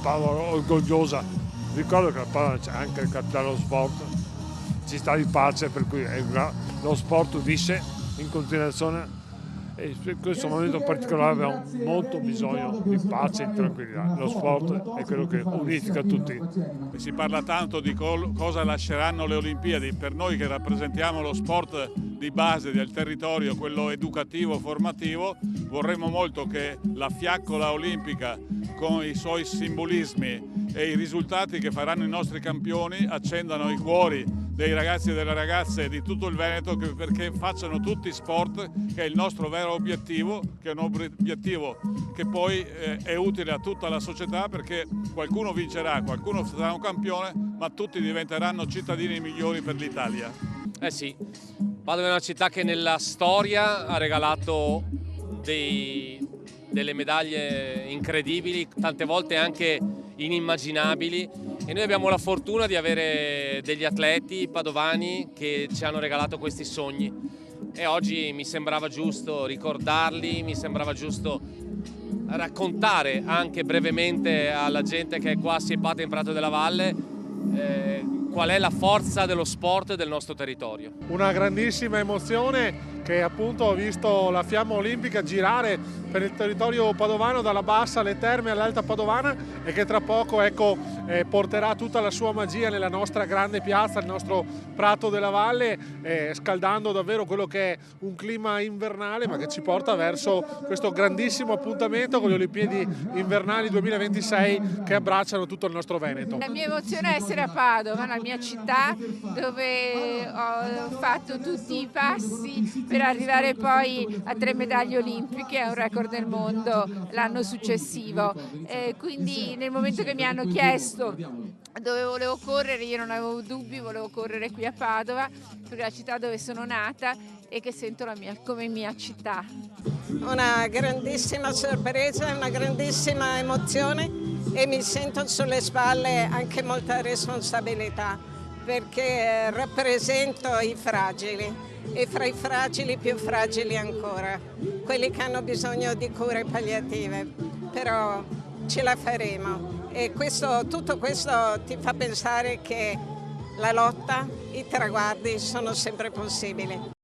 Padova orgogliosa. Ricordo che a Padova c'è anche il capitano sport, ci sta di pace, per cui lo sport visce in continuazione e in questo momento particolare abbiamo molto bisogno di pace e di tranquillità. Lo sport è quello che unifica tutti. Si parla tanto di cosa lasceranno le Olimpiadi. Per noi che rappresentiamo lo sport di base del territorio, quello educativo, formativo, vorremmo molto che la Fiaccola Olimpica, con i suoi simbolismi e i risultati che faranno i nostri campioni, accendano i cuori dei ragazzi e delle ragazze di tutto il Veneto, perché facciano tutti sport, che è il nostro vero obiettivo, che è un obiettivo che poi è utile a tutta la società, perché qualcuno vincerà, qualcuno sarà un campione, ma tutti diventeranno cittadini migliori per l'Italia. Eh sì, Padova è una città che nella storia ha regalato delle medaglie incredibili, tante volte anche inimmaginabili, e noi abbiamo la fortuna di avere degli atleti padovani che ci hanno regalato questi sogni, e oggi mi sembrava giusto ricordarli, mi sembrava giusto raccontare anche brevemente alla gente che è qua assiepata in Prato della Valle qual è la forza dello sport del nostro territorio. Una grandissima emozione che appunto ho visto la fiamma olimpica girare per il territorio padovano, dalla bassa alle terme all'alta padovana, e che tra poco porterà tutta la sua magia nella nostra grande piazza, il nostro Prato della Valle, scaldando davvero quello che è un clima invernale, ma che ci porta verso questo grandissimo appuntamento con le Olimpiadi invernali 2026 che abbracciano tutto il nostro Veneto. La mia emozione è essere a Padova, la mia città, dove ho fatto tutti i passi per arrivare poi a 3 medaglie olimpiche, a un record del mondo l'anno successivo. Quindi nel momento che mi hanno chiesto dove volevo correre, io non avevo dubbi, volevo correre qui a Padova, perché è la città dove sono nata e che sento come mia città. Una grandissima sorpresa, una grandissima emozione, e mi sento sulle spalle anche molta responsabilità, perché rappresento i fragili, e fra i fragili più fragili ancora, quelli che hanno bisogno di cure palliative, però ce la faremo, e tutto questo ti fa pensare che la lotta, i traguardi sono sempre possibili.